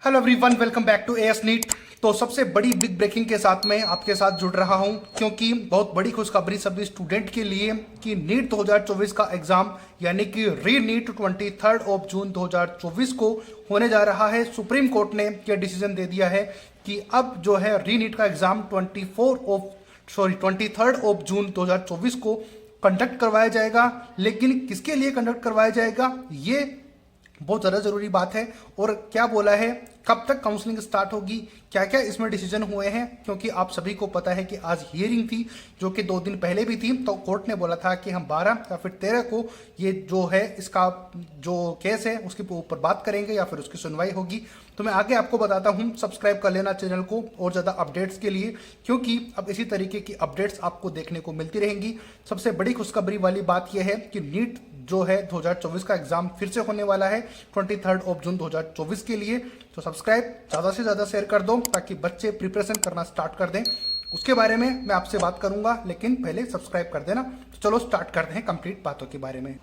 Hello everyone, welcome back to AS NEET. तो सबसे बड़ी बिग ब्रेकिंग के साथ में आपके साथ जुड़ रहा हूं, क्योंकि बहुत बड़ी खुशखबरी सभी स्टूडेंट के लिए कि नीट 2024 का एग्जाम यानी कि री नीट 23 जून 2024 को होने जा रहा है। सुप्रीम कोर्ट ने यह डिसीजन दे दिया है कि अब जो है री नीट का एग्जाम 23 जून 2024 को कंडक्ट करवाया जाएगा। लेकिन किसके लिए कंडक्ट करवाया जाएगा, ये बहुत ज़्यादा ज़रूरी बात है। और क्या बोला है, कब तक काउंसलिंग स्टार्ट होगी, क्या क्या इसमें डिसीजन हुए हैं, क्योंकि आप सभी को पता है कि आज हियरिंग थी जो कि 2 दिन पहले भी थी। तो कोर्ट ने बोला था कि हम 12 या फिर 13 को ये जो है इसका जो केस है उसके ऊपर बात करेंगे या फिर उसकी सुनवाई होगी। तो मैं आगे आपको बताता हूँ, सब्सक्राइब कर लेना चैनल को और ज़्यादा अपडेट्स के लिए, क्योंकि अब इसी तरीके की अपडेट्स आपको देखने को मिलती रहेंगी। सबसे बड़ी खुशखबरी वाली बात यह है कि नीट जो है 2024 का एग्जाम फिर से होने वाला है 23 जून 2024 के लिए। तो सब्सक्राइब ज़्यादा से ज़्यादा शेयर कर दो ताकि बच्चे प्रिपरेशन करना स्टार्ट कर दें। उसके बारे में मैं आपसे बात करूंगा, लेकिन पहले सब्सक्राइब कर देना। तो चलो स्टार्ट करते हैं कंप्लीट बातों के बारे में।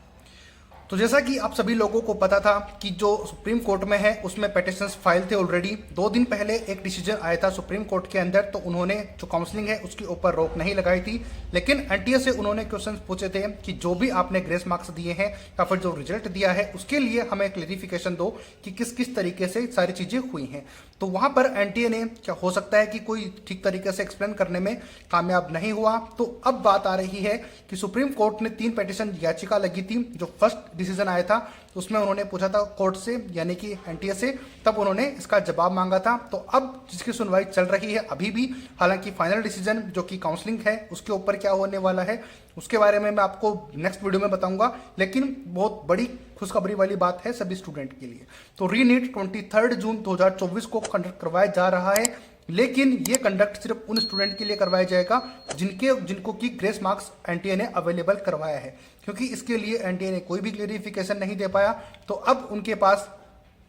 तो जैसा कि आप सभी लोगों को पता था कि जो सुप्रीम कोर्ट में है उसमें पेटिशंस फाइल थे ऑलरेडी। 2 दिन पहले एक डिसीजन आया था सुप्रीम कोर्ट के अंदर, तो उन्होंने जो काउंसलिंग है उसके ऊपर रोक नहीं लगाई थी। लेकिन एनटीए से उन्होंने क्वेश्चंस पूछे थे कि जो भी आपने ग्रेस मार्क्स दिए हैं या फिर जो रिजल्ट दिया है उसके लिए हमें क्लेरिफिकेशन दो कि किस किस तरीके से सारी चीज़ें हुई हैं। तो वहाँ पर एनटीए ने क्या हो सकता है कि कोई ठीक तरीके से एक्सप्लेन करने में कामयाब नहीं हुआ। तो अब बात आ रही है कि सुप्रीम कोर्ट ने 3 पेटिशन याचिका लगी थी। जो फर्स्ट डिसीजन आया था उसमें उन्होंने पूछा था कोर्ट से यानी कि एनटीए से, तब उन्होंने इसका जवाब मांगा था। तो अब जिसकी सुनवाई चल रही है अभी भी, हालांकि फाइनल डिसीजन जो कि काउंसलिंग है उसके ऊपर क्या होने वाला है उसके बारे में मैं आपको नेक्स्ट वीडियो में बताऊंगा। लेकिन बहुत बड़ी खुशखबरी वाली बात है सभी स्टूडेंट के लिए। तो री नीट 23 जून 2024 को कंडक्ट करवाया जा रहा है, लेकिन ये कंडक्ट सिर्फ उन स्टूडेंट के लिए करवाया जाएगा जिनको की ग्रेस मार्क्स एनटीए ने अवेलेबल करवाया है, क्योंकि इसके लिए एनटीए ने कोई भी क्लेरिफिकेशन नहीं दे पाया। तो अब उनके पास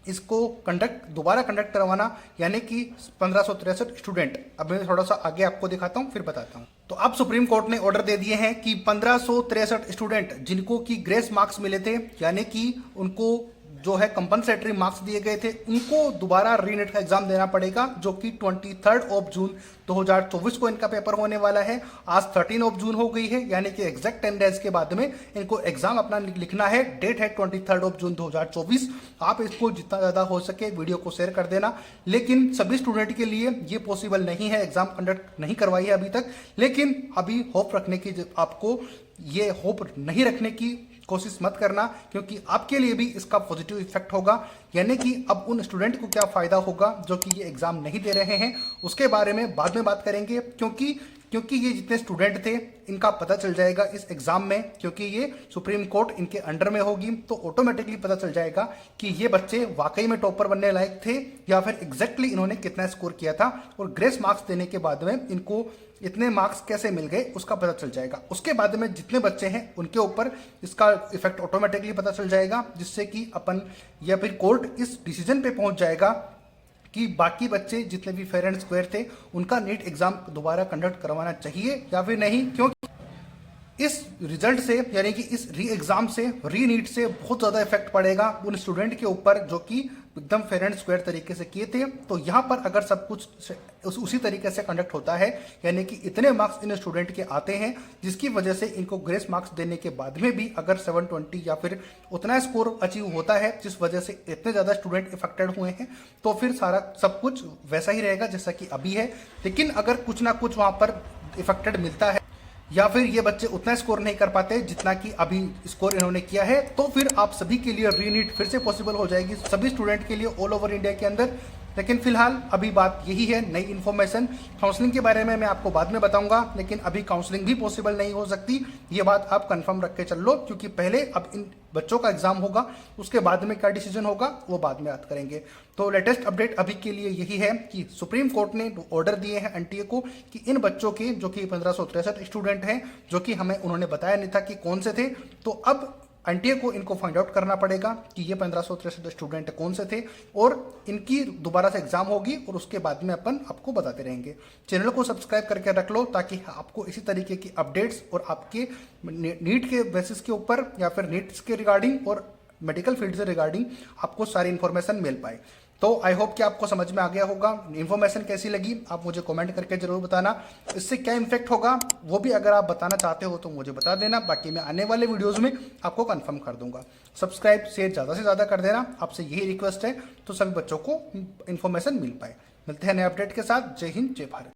इसको दोबारा कंडक्ट करवाना यानी कि 1563 स्टूडेंट, अब मैं थोड़ा सा आगे आपको दिखाता हूं फिर बताता हूं। तो अब सुप्रीम कोर्ट ने ऑर्डर दे दिए हैं कि 1563 स्टूडेंट जिनको की ग्रेस मार्क्स मिले थे यानी कि उनको जो है कंपनसेटरी मार्क्स दिए गए थे, उनको दोबारा रीनेट का एग्जाम देना पड़ेगा, जो कि 23 जून 2024 को इनका पेपर होने वाला है। आज 13 जून हो गई है, यानी कि एग्जैक्ट 10 डेज के बाद में इनको एग्जाम अपना लिखना है। डेट है 23 जून 2024। आप इसको जितना ज़्यादा हो सके वीडियो को शेयर कर देना। लेकिन सभी स्टूडेंट के लिए ये पॉसिबल नहीं है, एग्जाम कंडक्ट नहीं करवाई है अभी तक। लेकिन अभी होप रखने की, आपको ये होप नहीं रखने की कोशिश मत करना, क्योंकि आपके लिए भी इसका पॉजिटिव इफेक्ट होगा। यानी कि अब उन स्टूडेंट को क्या फायदा होगा जो कि ये एग्जाम नहीं दे रहे हैं, उसके बारे में बाद में बात करेंगे। क्योंकि ये जितने स्टूडेंट थे इनका पता चल जाएगा इस एग्जाम में, क्योंकि ये सुप्रीम कोर्ट इनके अंडर में होगी, तो ऑटोमेटिकली पता चल जाएगा कि ये बच्चे वाकई में टॉपर बनने लायक थे या फिर एग्जैक्टली इन्होंने कितना स्कोर किया था। और ग्रेस मार्क्स देने के बाद में इनको इतने मार्क्स कैसे मिल गए उसका पता चल जाएगा। उसके बाद में जितने बच्चे हैं उनके ऊपर इसका इफेक्ट ऑटोमेटिकली पता चल जाएगा, जिससे कि अपन या फिर कोर्ट इस डिसीजन पे पहुंच जाएगा कि बाकी बच्चे जितने भी फेयर एंड स्क्वायर थे उनका नीट एग्जाम दोबारा कंडक्ट करवाना चाहिए या फिर नहीं। क्योंकि इस रिजल्ट से यानी कि इस री एग्जाम से, री नीट से बहुत ज़्यादा इफेक्ट पड़ेगा उन स्टूडेंट के ऊपर जो कि एकदम फेयर एंड स्क्वायर तरीके से किए थे। तो यहाँ पर अगर सब कुछ उसी तरीके से कंडक्ट होता है, यानी कि इतने मार्क्स इन स्टूडेंट के आते हैं जिसकी वजह से इनको ग्रेस मार्क्स देने के बाद में भी अगर 720 या फिर उतना स्कोर अचीव होता है जिस वजह से इतने ज़्यादा स्टूडेंट इफेक्टेड हुए हैं, तो फिर सारा सब कुछ वैसा ही रहेगा जैसा कि अभी है। लेकिन अगर कुछ ना कुछ वहाँ पर इफेक्टेड मिलता है या फिर ये बच्चे उतना स्कोर नहीं कर पाते जितना कि अभी स्कोर इन्होंने किया है, तो फिर आप सभी के लिए रीनीट फिर से पॉसिबल हो जाएगी, सभी स्टूडेंट के लिए ऑल ओवर इंडिया के अंदर। लेकिन फिलहाल अभी बात यही है, नई इन्फॉर्मेशन। काउंसलिंग के बारे में मैं आपको बाद में बताऊंगा, लेकिन अभी काउंसलिंग भी पॉसिबल नहीं हो सकती, ये बात आप कंफर्म रख के चल लो, क्योंकि पहले अब इन बच्चों का एग्जाम होगा, उसके बाद में क्या डिसीजन होगा वो बाद में बात करेंगे। तो लेटेस्ट अपडेट अभी के लिए यही है कि सुप्रीम कोर्ट ने ऑर्डर दिए हैं एनटीए को कि इन बच्चों के जो कि 1563 स्टूडेंट हैं, जो कि हमें उन्होंने बताया नहीं था कि कौन से थे, तो अब एनटीए को इनको फाइंड आउट करना पड़ेगा कि ये 1563 स्टूडेंट कौन से थे, और इनकी दोबारा से एग्जाम होगी और उसके बाद में अपन आपको बताते रहेंगे। चैनल को सब्सक्राइब करके रख लो ताकि आपको इसी तरीके की अपडेट्स और आपके नीट के बेसिस के ऊपर या फिर नीट्स के रिगार्डिंग और मेडिकल फील्ड से रिगार्डिंग आपको सारी इन्फॉर्मेशन मिल पाए। तो आई होप कि आपको समझ में आ गया होगा। इन्फॉर्मेशन कैसी लगी आप मुझे कमेंट करके जरूर बताना। इससे क्या इम्पैक्ट होगा वो भी अगर आप बताना चाहते हो तो मुझे बता देना, बाकी मैं आने वाले वीडियोस में आपको कंफर्म कर दूंगा। सब्सक्राइब शेयर ज़्यादा से ज़्यादा कर देना, आपसे यही रिक्वेस्ट है, तो सभी बच्चों को इन्फॉर्मेशन मिल पाए। मिलते हैं नए अपडेट के साथ। जय हिंद, जय भारत।